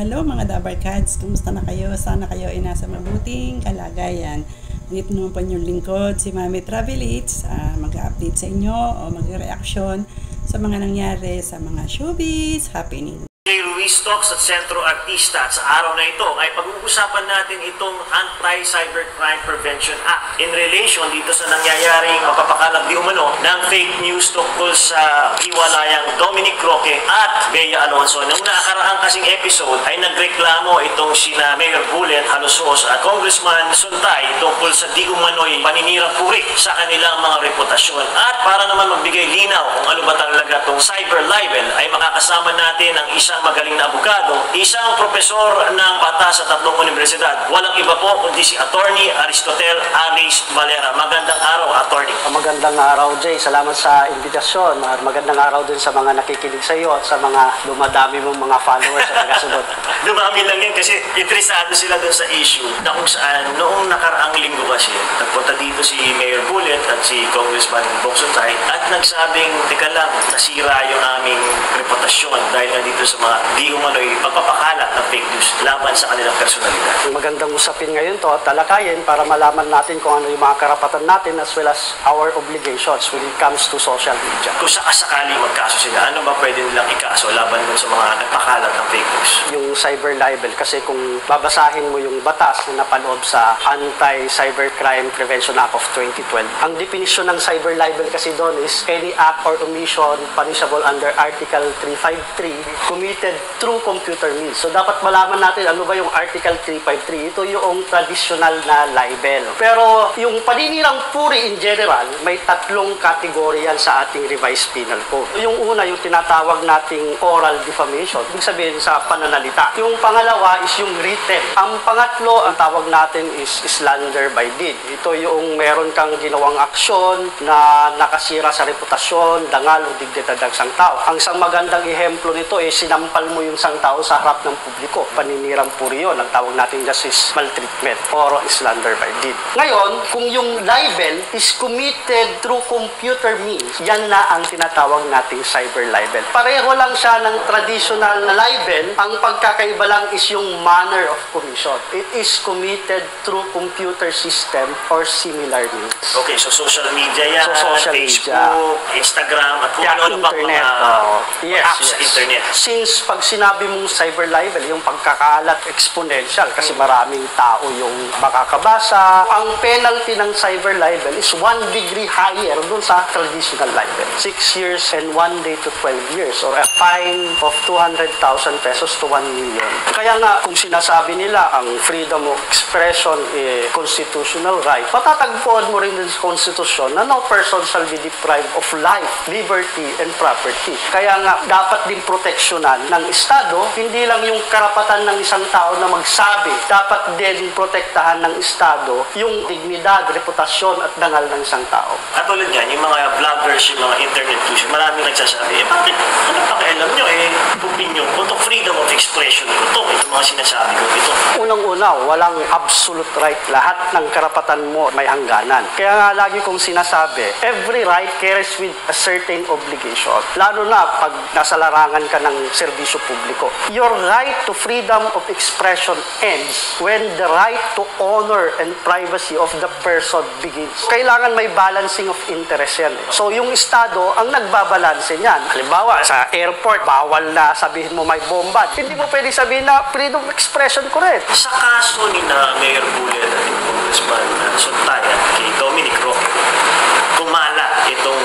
Hello mga Dabarkads, kumusta na kayo? Sana kayo ay nasa mabuting kalagayan. Dito naman po yung lingkod, si Mami Travelits, mag-update sa inyo o mag-reaction sa mga nangyari sa mga showbiz happening. Ruiz talks at Sentro Artista at sa araw na ito ay pag-uusapan natin itong Anti-Cybercrime Prevention Act in relation dito sa nangyayaring mapapakalat di umano ng fake news tungkol sa hiwalayang Dominic Roque at Bea Alonzo. Nung nakakaraang kasing episode ay nagreklamo itong sina Mayor Bullet, Halusos at Congressman Suntay tungkol sa di umano'y paninirang purik sa kanilang mga reputasyon. At para naman magbigay linaw kung ano ba talaga itong cyber libel ay makakasama natin ang isang magaling na abogado, isang profesor ng batas sa 3 universidad. Walang iba po kundi si Attorney Aristotel Aris Valera. Magandang araw, Attorney. Magandang araw, Jay. Salamat sa invitasyon. Magandang araw din sa mga nakikinig sa iyo at sa mga dumadami mong mga followers at tagasunod. Dumami lang yan kasi interesado sila dun sa issue na kung saan noong nakaraang linggo kasi nagpunta dito si Mayor Bullet at si Congressman Bong Suntay at nagsabing, teka lang, nasira yung aming reputasyon dahil nga dito sa mga di umano'y pagpapakalat ng fake news laban sa kanilang personalidad. Magandang usapin ngayon to at talakayin para malaman natin kung ano yung mga karapatan natin as well as our obligations when it comes to social media. Kung sakasakali magkaso sila, ano ba pwede nilang ikaso laban dun sa mga nagpakalat ng fake news? Yung cyber libel, kasi kung babasahin mo yung batas na napaloob sa Anti-Cybercrime Prevention Act of 2012, ang definisyon ng cyber libel kasi doon is any act or omission punishable under Article 353 committed through computer means. So dapat malaman natin ano ba yung Article 353. Ito yung traditional na libel. Pero yung paninirang puri in general, may 3 kategorya yan sa ating revised penal code. Yung una, yung tinatawag nating oral defamation. Ibig sabihin sa pananalita. Yung pangalawa is yung written. Ang pangatlo, ang tawag natin is slander by deed. Ito yung meron kang ginawang aksyon na nakasira sa reputasyon, dangal o dignidad ng isang tao. Ang isang magandang ehemplo nito is sinampal mo yung isang tao sa harap ng publiko. Paninirang puri yun. Ang tawag natin just is maltreatment or slander by deed. Ngayon, kung yung libel is committed through computer means, yan na ang tinatawag nating cyber libel. Pareho lang siya ng traditional na libel. Ang pagkakaiba lang is yung manner of commission. It is committed through computer system or similar means. Okay, so social media yan, So, social Facebook, media. Instagram, at kung Yeah, ano-ano pa internet. mga apps sa internet. Since pag sinabi mong cyber libel, yung pagkakalat exponential kasi maraming tao yung makakabasa. Ang penalty ng cyber libel is 1 degree higher dun sa traditional libel. 6 years and 1 day to 12 years or a fine of 200,000 pesos to 1 million. Kaya nga, kung sinasabi nila ang freedom of expression constitutional right, patatagpuan mo rin din sa konstitusyon na no person shall be deprived of life, liberty, and property. Kaya nga, dapat din proteksyonan ng Estado, hindi lang yung karapatan ng isang tao na magsabi, dapat din protektahan ng Estado yung dignidad, reputasyon at dangal ng isang tao. At tulad yan, yung mga vloggers, yung mga internet news, maraming nagsasabi, bakit, ano pakialam nyo, opinion ko, itong freedom of expression ko, itong mga sinasabi ko, ito. Unang-una, walang absolute right. Lahat ng karapatan mo may hangganan. Kaya nga lagi kong sinasabi, every right carries with a certain obligation. Lalo na pag nasa larangan ka ng serbisyo publiko. Your right to freedom of expression ends when the right to honor and privacy of the person begins. Kailangan may balancing of interest yan. So yung Estado ang nagbabalanse niyan. Halimbawa, sa airport, bawal na sabihin mo may bomba. Hindi mo pwede sabihin na freedom of expression ko rin. Sa kaso ni na Mayor Bullet at yung Congressman Suntay at kay Dominic Roque, kumalat itong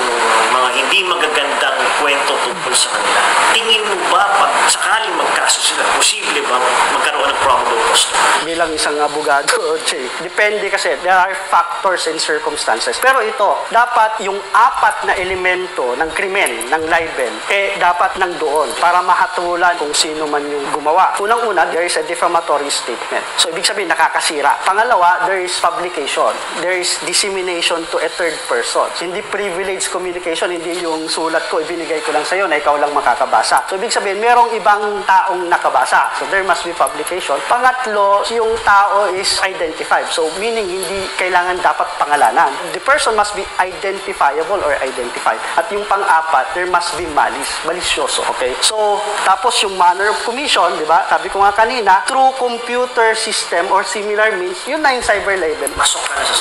mga hindi magagandang kwento tungkol sa kanila. Tingin mo ba pag sakaling magkaso sila, posible ba magkaroon ng probable cause? Bilang isang abogado, Jay, depende kasi there are factors and circumstances. Pero ito, dapat yung 4 na elemento ng krimen, ng libel, dapat nandoon para mahatulan kung sino man yung gumawa. Unang-una, there is a defamatory statement. So, ibig sabihin, nakakasira. Pangalawa, there is publication. There is dissemination to a third person. Hindi privileged communication, hindi yung sulat ko, ibinigay ko lang sa'yo na ikaw lang makakabasa. So, ibig sabihin, merong ibang taong nakabasa. So, there must be publication. Pangatlo, yung tao is identified. So, meaning hindi kailangan dapat pangalanan. The person must be identifiable or identified. At yung pang-apat, there must be malice. Malisyoso. Okay? So, tapos yung manner of commission, di ba? Sabi ko nga kanina, through computer system or similar means, yun na yung cyber libel.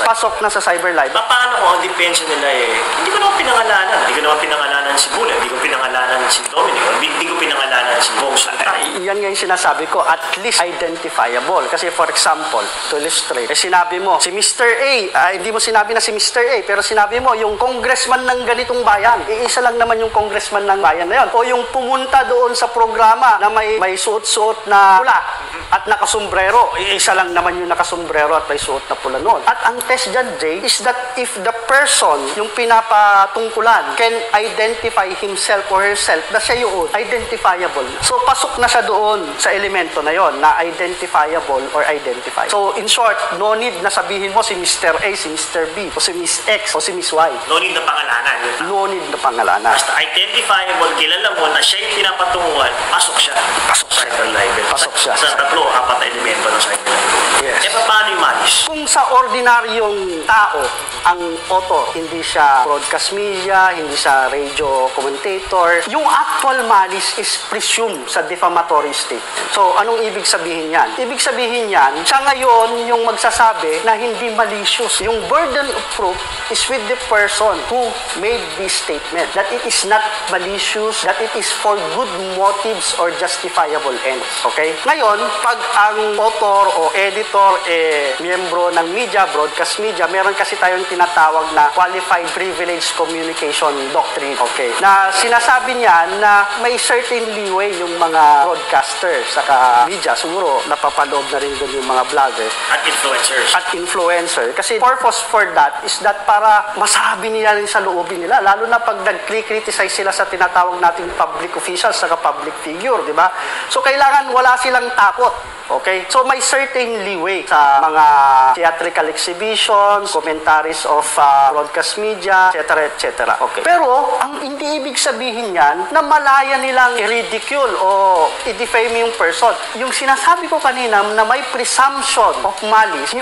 Pasok na sa cyber libel. Paano kung ang depensa nila hindi ko naman pinangalanan. Hindi ko naman pinangalanan si Bula. Hindi ko pinangalanan si Dominic. Hindi ko pinangalanan si Bong Sultan. Yan nga yung sinasabi ko, at least identifiable. Kasi for example, to illustrate, sinabi mo, si Mr. A, hindi mo sinabi na si Mr. A, pero sinabi mo, yung congressman ng ganitong bayan, iisa lang naman yung congressman ng bayan na yun. O yung pumunta doon sa programa na may suot-suot na pula at nakasombrero, iisa lang naman yung nakasombrero at may suot na pula noon. At ang test dyan, Jay, is that if the person, yung pinapatungkulan, can identify himself or herself, na siya yun, identifiable. So, pasok na siya doon sa elemento na yon na identifiable or identified. So, in short, no need na sabihin mo si Mr. A, si Mr. B, o si Miss X, o si Miss Y. No need na pangalanan. No need na pangalanan. Basta identifiable, kilala mo na siya yung pinapatunguhan, pasok siya. Pasok sa cyber libel. Pasok siya. Sa tatlo, apat na elemento ng cyber libel. Yes. Paano yung malice? Kung sa ordinaryong tao, ang author, hindi siya broadcast media, hindi siya radio commentator, yung actual malice is presumed sa defamatory statement. So, anong ibig sabihin yan? Ibig sabihin yan, siya ngayon yung magsasabi na hindi malicious. Yung burden of proof is with the person who made this statement, that it is not malicious, that it is for good motives or justifiable ends. Okay? Ngayon, pag ang author o editor miyembro ng media, broadcast media, meron kasi tayong tinatawag na qualified privilege communication doctrine. Okay? Na sinasabi niya na may certain leeway yung mga broadcaster saka media. Siguro, napapaloob na rin doon yung mga vloggers. At influencers. At influencer. Kasi purpose for that is that para masabi nila rin sa loobin nila. Lalo na pag nag-criticize sila sa tinatawag nating public officials saka public figure, di ba? So, kailangan wala silang takot. Okay? So, may certain leeway sa mga theatrical exhibitions, commentaries of broadcast media, etc. etc. Okay. Pero, ang hindi ibig sabihin yan na malaya nilang i-ridicule o i-defame yung person. Yung sinasabi ko kanina na may presumption of malice,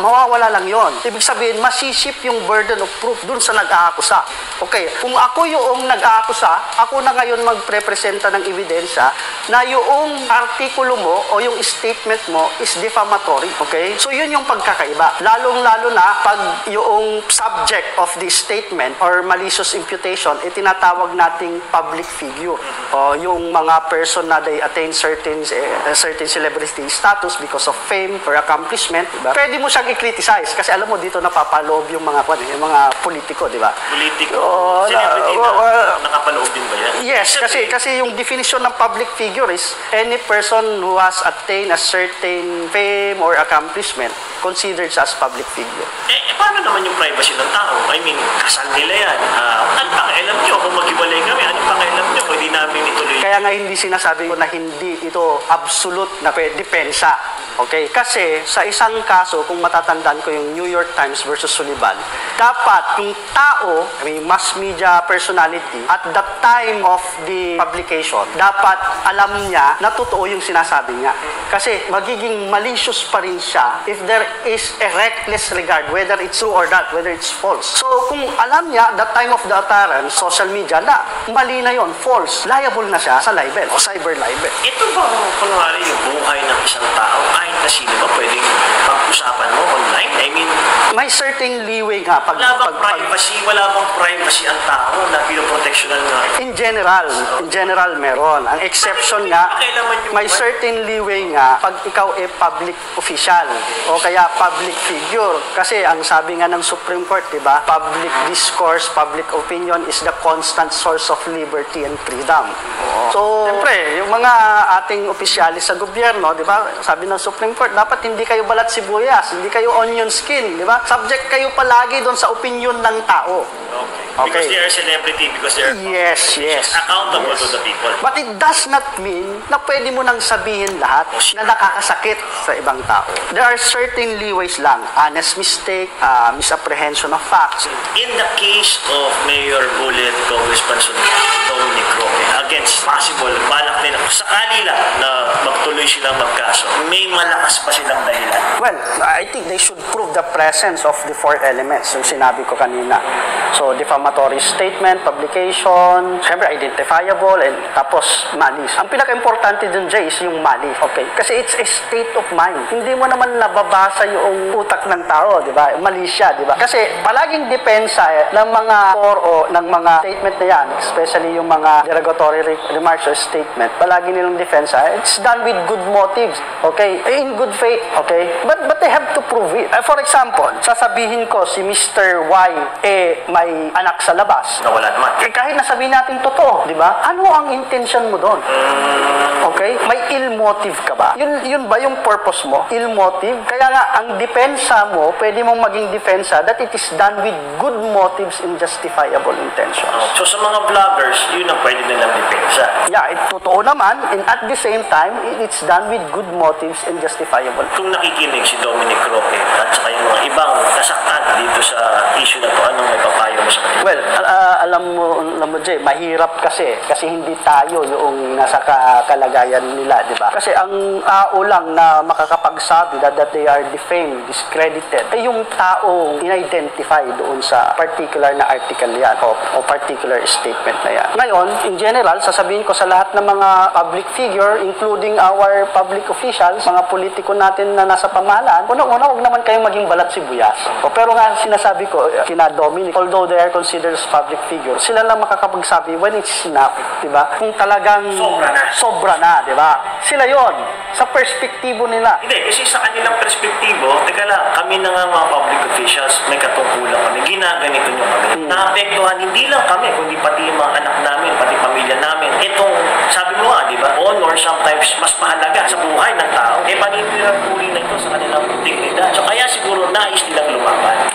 mawawala lang yon. Ibig sabihin, masisip yung burden of proof dun sa nag-aakusa. Okay. Kung ako yung nag-aakusa, ako na ngayon magprepresenta ng ebidensya na yung artikulo mo o yung statement mo is defamatory. Okay? So, yun yung pagkakaiba. Lalong-lalo na pag yung subject of the statement or malicious imputation, tinatawag nating public figure. O yung mga person na they attain certain celebrity status because of fame or accomplishment, diba? Pwede mo siyang i-criticize kasi alam mo dito napapaloob yung mga politiko, di ba? Politiko? Celebrity nakapaloob din ba yan? Yes, kasi yung definition ng public figure is any person who has attained a certain fame or accomplishment considered as public figure. Paano naman yung privacy ng tao? I mean, kasal nila yan. Ano pakialam nyo kung maghiwalay kami? Ano pakialam nyo kung hindi namin ituloy? Kaya nga hindi sinasabi ko na hindi ito absolute na depensa. Okay? Kasi sa isang kaso, kung matatandaan ko yung New York Times versus Sullivan, dapat yung tao, may mass media personality, at the time of the publication, dapat alam niya na totoo yung sinasabi niya. Kasi magiging malicious pa rin siya if there is a reckless regard, whether it's true or not, whether it's false. So kung alam niya, the time of the utterance, social media, na mali na yon, false, liable na siya sa libel o cyber libel. Ito ba kunwari yung buhay ng isang tao? Kahit na sino ba pwedeng pag-usapan mo online? I mean, may certain leeway nga. Wala bang privacy ang tao na pinoproteksyonan nga? In general meron. Ang exception nga, may certain leeway nga pag ikaw public official o kaya public figure. Kasi ang sabi nga ng Supreme Court, di ba? Public discourse, public opinion is the constant source of liberty and freedom. So, siyempre, yung mga ating opisyalis sa gobyerno, di ba? Sabi ng Supreme Court, dapat hindi kayo balat sibuyas, hindi kayo onion skin, di ba? Subject kayo palagi doon sa opinion ng tao. Okay. Because they are celebrity, because they are accountable to the people. But it does not mean na pwede mo nang sabihin lahat na nakakasakit sa ibang tao. There are certain leeways lang. Honest mistake, misapprehension of facts. In the case of Mayor Bullet President Congressman Dominic Roque against possible balak nila sakali lang na magtuloy silang magkaso. May malakas pa silang dahilan. Well, I think they should prove the presence of the four elements, yung sinabi ko kanina. So, defamatory statement, publication, syempre identifiable, and tapos malice. Ang pinaka-importante dun, Jay, is yung malice. Okay? Kasi it's a state of mind. Hindi mo naman nababasa yung utak ng tao, di ba? Mali siya, di ba? Kasi palaging depensa ng mga core o ng mga statement na yan, especially yung mga derogatory remarks or statement, palagi nilang depensa, it's done with good motives, okay? In good faith, okay? But they have to prove it. For example, sasabihin ko si Mr. Y, may anak sa labas. Nawala naman. Kahit nasabihin natin totoo, di ba? Ano ang intention mo doon? Okay? May ill motive ka ba? Yun ba yung purpose mo? Ill motive? Kaya nga, ang depensa mo, pwede mong maging depensa that it is done with good motives and justifiable intentions. So sa mga vloggers, yun ang pwede nilang depensa. Yeah, totoo naman, and at the same time, it's done with good motives and justifiable. Kung nakikinig si Dominic Roque at saka yung mga ibang nasaktan dito sa issue na to, anong may papayo mo sa kanila? Well, alam mo, Jay, mahirap kasi hindi tayo yung nasa kalagayan nila, di ba? Kasi ang tao lang na makakapagsabi that they are defamed, discredited, ay yung taong in-identify doon sa particular na article yan o particular statement na yan. Ngayon, in general, sasabihin ko sa lahat ng mga public figure, including our public officials, mga politiko natin na nasa pamahalaan, unang-una, huwag naman kayong maging balat sibuyas. Pero nga, sinasabi ko, kina Dominic, although they are considered as public figure, sila lang makakapagsabi when it's enough, di ba? Kung talagang sobra na, di ba? Sila yon sa perspektibo nila. Hindi, kasi sa kanilang perspektibo, teka lang, kami na nga mga public officials, may katungkulan kami, ginaganito nyo kami. Naapektuhan hindi lang kami, kundi pati yung mga anak namin, pati pamilya namin. Itong, sabi mo nga, di ba, honor sometimes mas mahalaga sa buhay ng tao. Paninirang puri na ito sa kanilang dignidad. So kaya siguro nais nilang lumaban.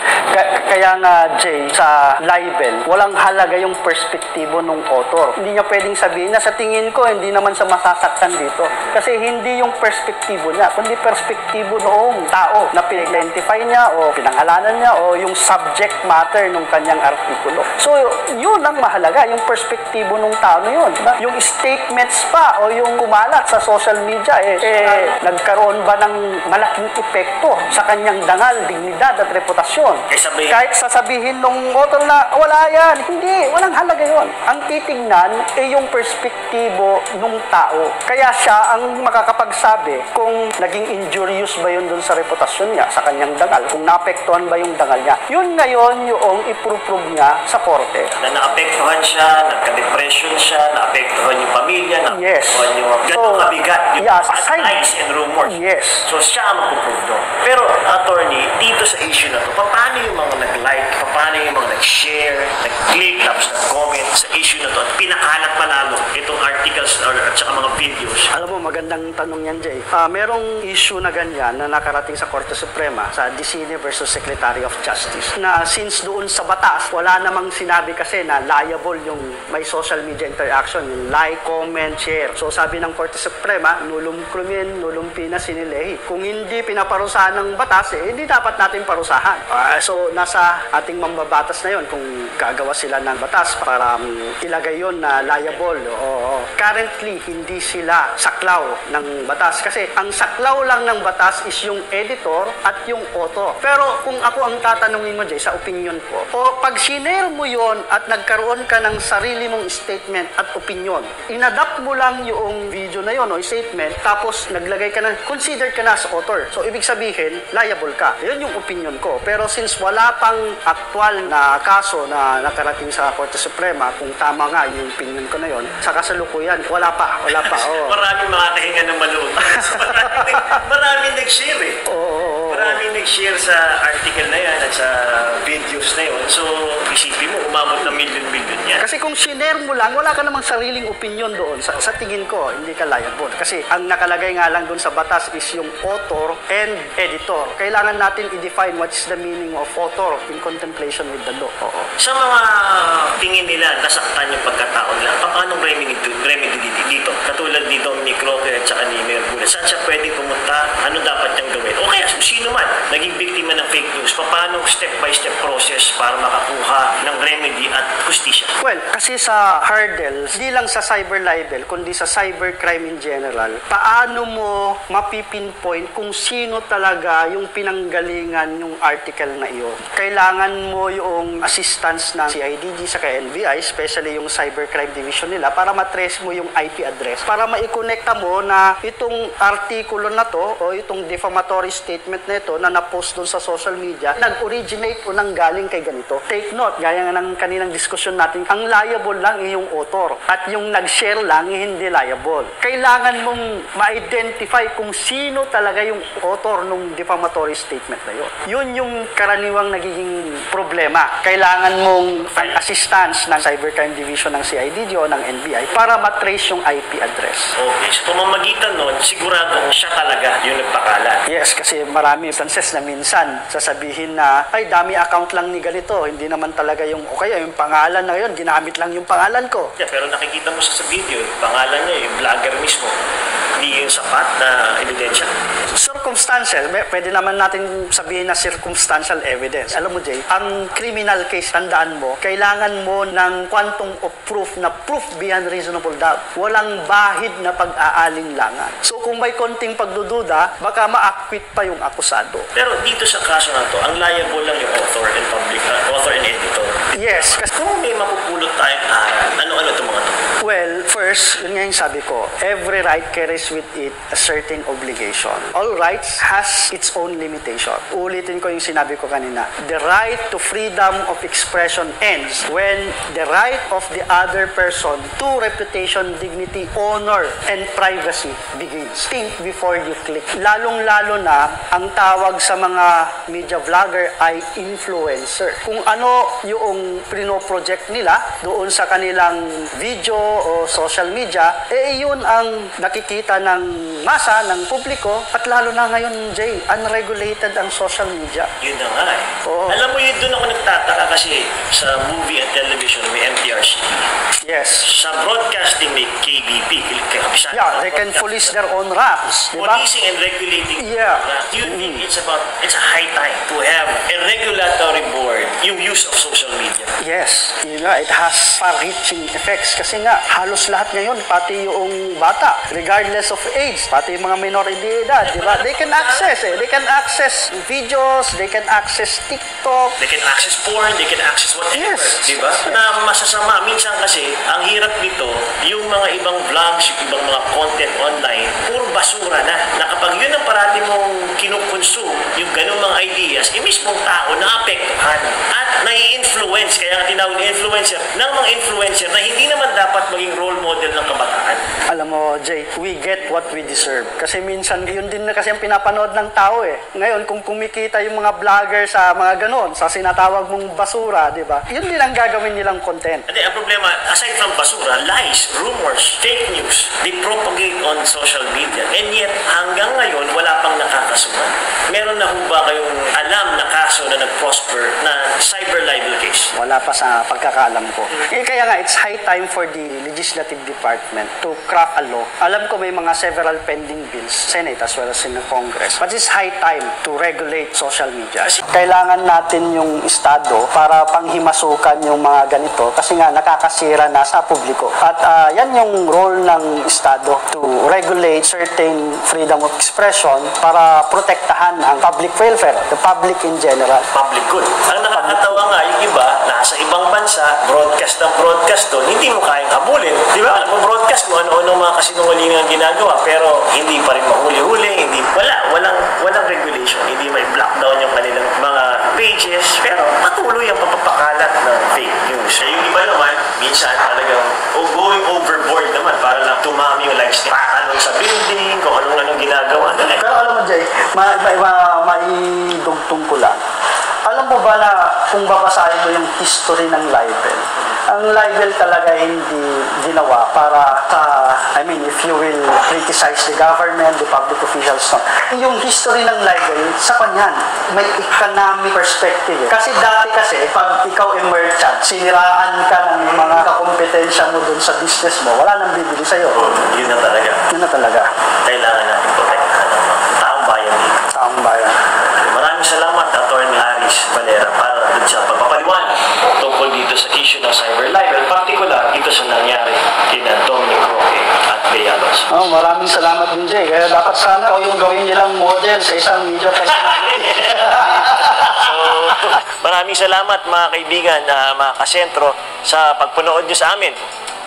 Kaya nga, Jay, sa libel, walang halaga yung perspektibo ng author. Hindi niya pwedeng sabihin na sa tingin ko, hindi naman sa masasaktan dito. Kasi hindi yung perspektibo niya, kundi perspektibo noong tao na pinag-identify niya o pinangalanan niya o yung subject matter ng kanyang artikulo. So, yun ang mahalaga, yung perspektibo ng tao na yun. Diba? Yung statements pa o yung kumalat sa social media, nagkaroon ba ng malaking epekto sa kanyang dangal, dignidad at reputasyon? Kahit sasabihin nung author na wala yan, hindi, walang halaga yun. Ang titignan ay yung perspektibo ng tao. Kaya siya ang makakapagsabi kung naging injurious ba yun dun sa reputasyon niya, sa kanyang dangal, kung naapektuhan ba yung dangal niya. Yun ngayon yung iprove niya sa korte. Na naapektuhan siya, nagka-depression siya, naapektuhan yung pamilya, naapektuhan yung ganun kabigat, yung lies and rumors. Yes. So siya ang magpuprove doon. Pero, attorney, dito sa issue na to, paano yung mga nag-like, paano yung mga nag-share, nag-click, tapos nag-comment sa issue na to, at pinakalat pa lalo itong articles at saka mga videos? Alam mo, magandang tanong yan, Jay. Merong issue na ganyan na nakarating sa Korte Suprema sa Dicine versus Secretary of Justice na since doon sa batas, wala namang sinabi kasi na liable yung may social media interaction, yung like, comment, share. So sabi ng Korte Suprema, nulum crimen, nulum pina sine lege. Kung hindi pinaparusahan ng batas, hindi dapat natin parusahan. So nasa ating mambabatas na yon kung gagawa sila ng batas para ilagay yon na liable. Currently, hindi sila saklaw ng batas kasi ang saklaw lang ng batas is yung editor at yung author. Pero kung ako ang tatanungin mo, Jay, sa opinion ko, pag sinare mo yon at nagkaroon ka ng sarili mong statement at opinion, inadapt mo lang yung video na yon o statement, tapos naglagay ka na, considered ka na as author. So, ibig sabihin, liable ka. Yun yung opinion ko. Pero since wala pang aktual na kaso na nakarating sa Korte Suprema, kung tama nga yung opinion ko na yon, sa kasalukuyan, wala pa. Maraming mga kahinga ng manood. Maraming nag-share eh. Maraming nag-share sa article na yan at sa videos na yun. So, isipin mo, umabot na million-million yan. Kasi kung sinare mo lang, wala ka namang sariling opinion doon. Sa tingin ko, hindi ka liable. Kasi ang nakalagay nga lang doon sa batas is yung author and editor. Kailangan natin i-define what is the meaning of author in contemplation with the law. Sa mga tingin nila, nasaktan yung pagkatao nila, paano remedy dito? Katulad dito ni Roque at saka ni Mayor Bulla. Saan siya pwedeng pumunta? Ano dapat niyang gawin? O kaya, sino man naging biktima ng fake news news, paano step-by-step process para makakuha ng remedy at justisya? Well, kasi sa hurdles, hindi lang sa cyber libel, kundi sa cybercrime in general, paano mo mapipinpoint kung sino talaga yung pinanggalingan yung article na iyo? Kailangan mo yung assistance ng CIDG sa NBI, especially yung cybercrime division nila, para matrace mo yung IP address, para maikonekta mo na itong artikulo na to o itong defamatory statement na ito na na-post doon sa social media, nag-originate o nanggaling kay ganito. Take note, gaya nga ng kaninang diskusyon natin, ang liable lang yung author at yung nag-share lang hindi liable. Kailangan mong ma-identify kung sino talaga yung author ng defamatory statement na yun. Yun yung karaniwang nagiging problema. Kailangan mong assistance ng cybercrime division ng CIDG o ng NBI para matrace yung IP address. Okay, so pamamagitan nun, sigurado siya talaga yung nagpakalat. Yes, kasi marami instances na minsan sasabihin na, ay dami account lang ni ganito, hindi naman talaga yung, o kaya yung pangalan na yun, ginamit lang yung pangalan ko. Yeah, pero nakikita mo sa video, yung pangalan niya, yung vlogger mismo, hindi yung sapat na ebidensya. Circumstantial, pwede naman natin sabihin na circumstantial evidence. Alam mo, Jay, ang criminal case, tandaan mo, kailangan mo ng quantum of proof na proof beyond reasonable doubt. Walang bahid na pag-aalinlangan. So kung may konting pagdududa, baka ma-acquit pa yung akusado. Pero dito sa kaso na to, ang liable lang yung author and author and editor. Yes, kasi Kung may mapupulot tayong aral, ano-ano itong mga to? well, first, yun nga yung sabi ko, every right carries with it a certain obligation. All rights has its own limitation. Ulitin ko yung sinabi ko kanina. The right to freedom of expression ends when the right of the other person to reputation, dignity, honor, and privacy begins. Think before you click. Lalong-lalo na, ang tawag sa mga media vlogger ay influencer. Kung ano yung pinoproject nila doon sa kanilang video o social media, yun ang nakikita ng masa, ng publiko, at lalo na ngayon, Jay, unregulated ang social media. Yun na nga eh. Oo. Alam mo yun, doon ako nagtataka kasi sa movie and television may MTRCB. Yes. Sa broadcasting may KBP. Yeah, they can police their own raps, di ba? Policing and regulating. Yeah. Do you think it's a high time to have a regulatory board yung use of social media? Yes, yun nga, it has far-reaching effects kasi nga halos lahat ngayon, pati yung bata, regardless of age, pati yung mga minor de edad, di ba? They can access videos, they can access TikTok. They can access porn, they can access whatever, Yes. di ba? Na masasama. Minsan kasi, ang hirap nito, yung mga ibang vlogs, yung ibang mga content online, puro basura na. Na kapag yun ang parati mong kinukonsume, yung ganung mga ideas, mismong tao naapektuhan at nai-influence, kaya tinawag na influencer, ng mga influencer na hindi naman dapat maging role model ng kabataan. Alam mo, Jay, we get what we deserve. Kasi minsan, yun din na kasi ang pinapanood ng tao eh. Ngayon, kung kumikita yung mga vlogger sa mga ganon, sa sinatawag mong basura, di ba? Yun din ang gagawin nilang content. At ang problema, aside from basura, lies, rumors, fake news, they propagate on social media. And yet, hanggang ngayon, wala pang nakakasuhan. Meron na ho ba kayong alam na kaso na nag-prosper na cyber libel case? Wala pa sa pagkakaalam ko. Kaya nga, it's high time for the Legislative Department to craft a law. Alam ko may mga several pending bills, Senate as well as in the Congress. But it's high time to regulate social media. Kailangan natin yung Estado para panghimasukan yung mga ganito kasi nga nakakasira na sa publiko. At yan yung role ng Estado to regulate certain freedom of expression para protektahan ang public welfare, the public in general. Public good. Ang nakakatawa nga, yung iba, nasa ibang bansa, broadcast ng broadcast doon, hindi mo kayang habulin. Di ba? Mo-broadcast mo ano-ano mga kasinungalingan ginagawa, pero hindi pa rin mahuli-huli, walang regulation, hindi may block down yung kanilang mga pages, pero patuloy ang papapakalat ng fake news. Yung iba naman, minsan talagang going overboard naman para lang tumami yung likes nila. Patalon sa building, kung anong ginagawa. Pero alam mo, Jay, maidugtong ko lang. Alam mo ba na kung babasahin mo yung history ng libel, ang libel talaga hindi ginawa para if you will criticize the government, the public officials, no. Yung history ng libel, sa kanyan, may economic perspective. Kasi dati pag ikaw ay merchant, siniraan ka ng mga kakompetensya mo dun sa business mo, wala nang bibili sa'yo. Yun na talaga. Yun na talaga. Kailangan natin protektahan ang taong bayan dito. Taong bayan. Maraming salamat, Atty. Aris. personality. Kaya dapat sana o yung gawin nilang model sa isang media personality. So, maraming salamat mga kaibigan, mga kasentro, sa pagpunood nyo sa amin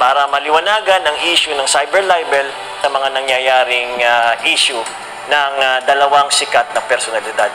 para maliwanagan ang issue ng cyber libel sa mga nangyayaring issue ng dalawang sikat na personalidad.